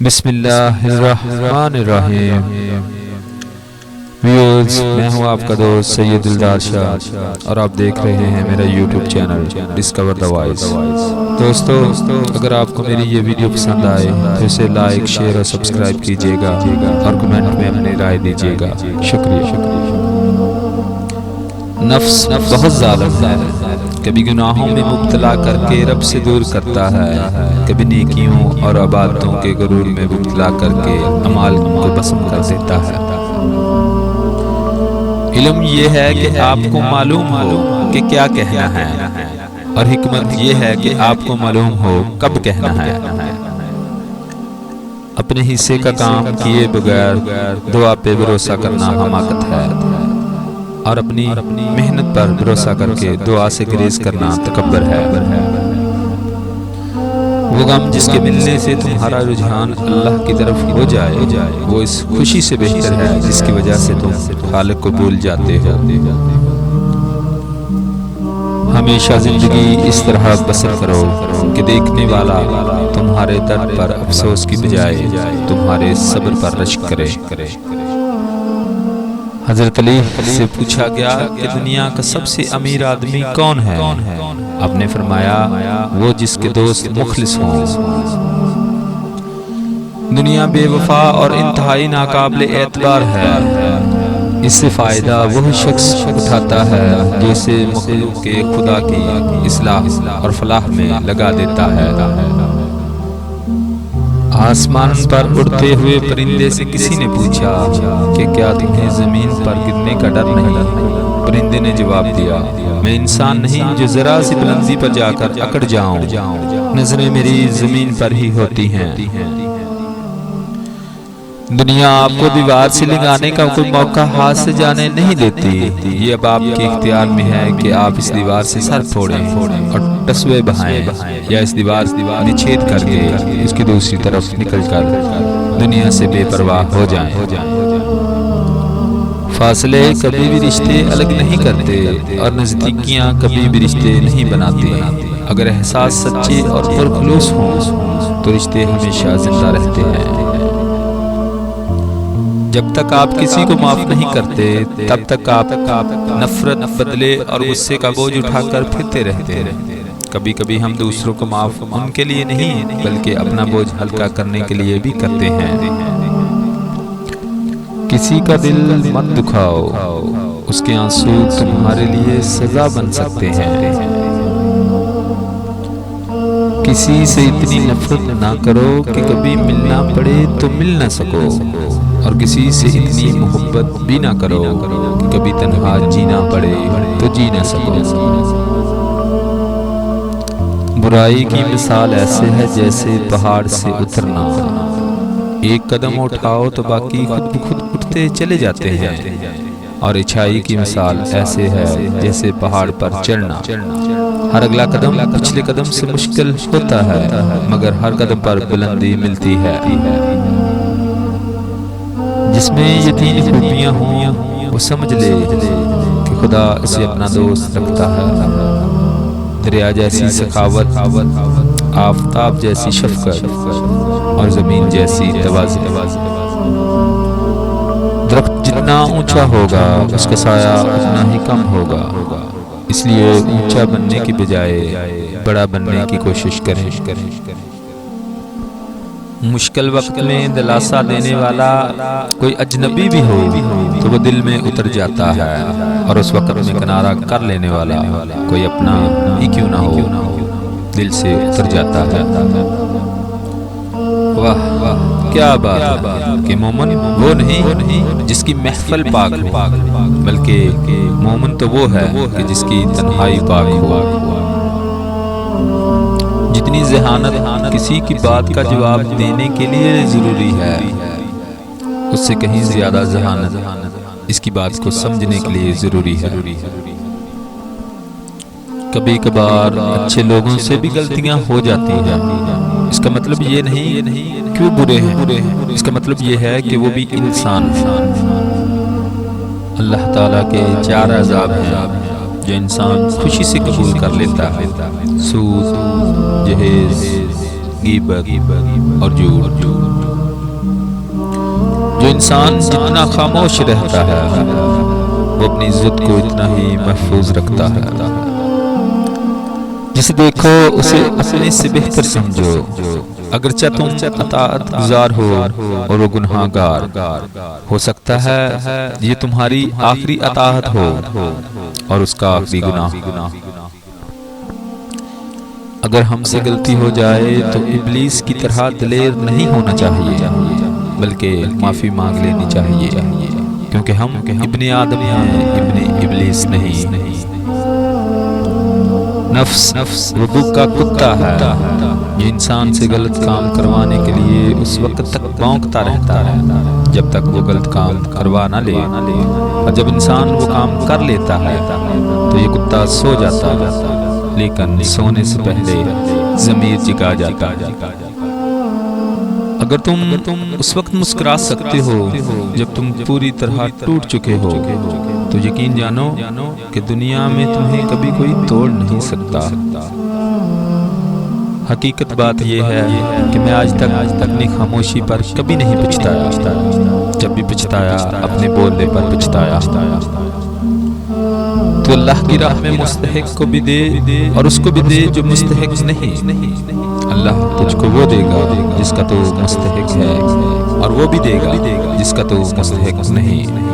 بسم اللہ الرحمن الرحیم۔ ویورز، میں ہوں آپ کا دوست سید دلدار شاہ اور آپ دیکھ رہے ہیں میرا YouTube channel discover the voice. دوستو، اگر آپ کو میری یہ ویڈیو پسند آئے تو اسے لائک، شیئر اور سبسکرائب کیجئے گا اور کمنٹ میں اپنی رائے دیجئے گا۔ شکریہ۔ نفس بہت ظالم ہے، کبھی گناہوں میں مبتلا کر کے رب سے دور کرتا ہے، کبھی نیکیوں اور عبادتوں کے غرور میں مبتلا کر کے اعمال کو بسم کر دیتا ہے۔ علم یہ ہے کہ آپ کو معلوم ہو کہ کیا کہنا ہے، اور حکمت یہ ہے کہ آپ کو معلوم ہو کب کہنا ہے۔ اپنے حصے کا کام کیے بغیر دعا پہ بھروسہ کرنا حماقت ہے، اور اپنی محنت پر بھروسہ کر کے دعا سے گریز کرنا تکبر ہے۔ وہ غم جس کے ملنے سے تمہارا رجحان اللہ کی طرف ہو جائے، وہ اس خوشی سے بہتر ہے جس کی وجہ سے تم خالق کو بھول جاتے ہو۔ ہمیشہ زندگی اس طرح بسر کرو کہ دیکھنے والا تمہارے درد پر افسوس کی بجائے تمہارے صبر پر رشک کرے۔ حضرت علی سے پوچھا گیا کہ دنیا کا سب سے امیر آدمی کون ہے؟ آپ نے فرمایا، وہ جس کے دوست مخلص ہوں۔ دنیا بے وفا اور انتہائی ناقابل اعتبار ہے، اس سے فائدہ وہ شخص اٹھاتا ہے جو اسے مخلوق کے خدا کی اصلاح اور فلاح میں لگا دیتا ہے۔ آسمان پر اڑتے ہوئے پرندے سے کسی نے پوچھا کہ کیا تمہیں زمین پر گرنے کا ڈر نہیں؟ پرندے نے جواب دیا، میں انسان نہیں جو ذرا سی بلندی پر جا کر اکڑ جاؤں، نظریں میری زمین پر ہی ہوتی ہیں۔ دنیا آپ کو دیوار سے لگانے کا کوئی موقع ہاتھ سے جانے نہیں دیتی، یہ اب آپ کے اختیار میں ہے کہ آپ اس دیوار سے سر پھوڑیں اور ٹسوے بہائیں، یا اس دیوار میں چھید کر کے اس کی دوسری طرف نکل کر دنیا سے بے پرواہ ہو جائیں۔ فاصلے کبھی بھی رشتے الگ نہیں کرتے، اور نزدیکیاں کبھی بھی رشتے نہیں بناتی۔ اگر احساس سچے اور پرخلوص ہوں تو رشتے ہمیشہ زندہ رہتے ہیں۔ جب تک آپ کسی کو معاف نہیں کرتے تب تک آپ نفرت، بدلے اور غصے کا بوجھ اٹھا کر پھرتے رہتے ہیں۔ کبھی کبھی ہم دوسروں کو معاف ان کے لیے نہیں بلکہ اپنا بوجھ ہلکا کرنے کے لیے بھی کرتے ہیں۔ کسی کا دل مت دکھاؤ، اس کے آنسو تمہارے لیے سزا بن سکتے ہیں۔ کسی سے اتنی نفرت نہ کرو کہ کبھی ملنا پڑے تو مل نہ سکو، اور کسی سے اتنی محبت بھی نہ کرو کہ کبھی تنہا جینا پڑے تو جی نہ سکو۔ برائی کی مثال ایسے ہے جیسے پہاڑ سے اترنا، ایک قدم اٹھاؤ تو باقی خود بخود اٹھتے چلے جاتے ہیں، اور اچھائی کی مثال ایسے ہے جیسے پہاڑ پر چڑھنا، ہر اگلا قدم پچھلے قدم سے مشکل ہوتا ہے مگر ہر قدم پر بلندی ملتی ہے۔ جس میں یہ تین خوبیاں ہوں وہ سمجھ لے کہ خدا اسے اپنا دوست رکھتا ہے۔ دریا جیسی سخاوت، آفتاب جیسی شفقت، اور زمین جیسی تواضع۔ درخت جتنا اونچا ہوگا اس کا سایہ اتنا ہی کم ہوگا، اس لیے اونچا بننے کی بجائے بڑا بننے کی کوشش کریں۔ مشکل وقت میں دلاسا دینے والا کوئی اجنبی بھی ہو تو وہ دل میں اتر جاتا ہے، اور اس وقت میں کنارہ کر لینے والا کوئی اپنا ہی کیوں نہ ہو دل سے اتر جاتا ہے۔ واہ کیا بات ہے کہ مومن وہ نہیں جس کی محفل پاک ہو، بلکہ مومن تو وہ ہے کہ جس کی تنہائی پاک ہو۔ جتنی ذہانت کسی کی بات کا جواب دینے کے لیے ضروری ہے، اس سے کہیں زیادہ ذہانت اس کی بات کو سمجھنے کے لیے ضروری ہے۔ کبھی کبھار اچھے لوگوں سے بھی غلطیاں ہو جاتی ہیں، اس کا مطلب یہ نہیں کہ وہ برے ہیں، اس کا مطلب یہ ہے کہ وہ بھی انسان ہیں۔ اللہ تعالیٰ کے 4 عذاب ہیں جو انسان خوشی سے قبول کر لیتا ہے: سود، جہیز، غیبت اور جھوٹ۔ انسان جتنا خاموش رہتا ہے وہ اپنی عزت کو اتنا ہی محفوظ رکھتا ہے۔ جسے دیکھو اسے اپنے سے بہتر سمجھو، اگرچہ تم اطاعت گزار ہو اور وہ گناہ گار، ہو سکتا ہے یہ تمہاری آخری اطاعت ہو اور اس کا آخری گناہ۔ اگر ہم سے غلطی ہو جائے تو ابلیس کی طرح دلیر نہیں ہونا چاہیے، بلکہ معافی مانگ لینی چاہیے، کیونکہ ہم ابن آدم ہیں، ابن ابلیس نہیں۔ نفس وضو کا کتا ہے، یہ انسان سے غلط کام کروانے کے لیے اس وقت تک بھونکتا رہتا ہے جب تک وہ غلط کام کروا نہ لے، اور جب انسان وہ کام کر لیتا ہے تو یہ کتا سو جاتا ہے، لیکن سونے سے پہلے ضمیر جگا جاتا ہے۔ اگر تم اس وقت مسکرا سکتے ہو جب تم پوری طرح ٹوٹ چکے ہو تو یقین جانو کہ دنیا میں تمہیں کبھی کوئی توڑ نہیں سکتا۔ حقیقت بات یہ ہے کہ میں آج تک اپنی خاموشی پر کبھی نہیں پچھتایا، جب بھی پچھتایا اپنے بولنے پر پچھتایا۔ تو اللہ کی راہ میں مستحق کو بھی دے اور اس کو بھی دے جو مستحق نہیں۔ اللہ تجھ کو وہ دے گا جس کا تو مستحق ہے، اور وہ بھی دے گا جس کا تو مستحق نہیں۔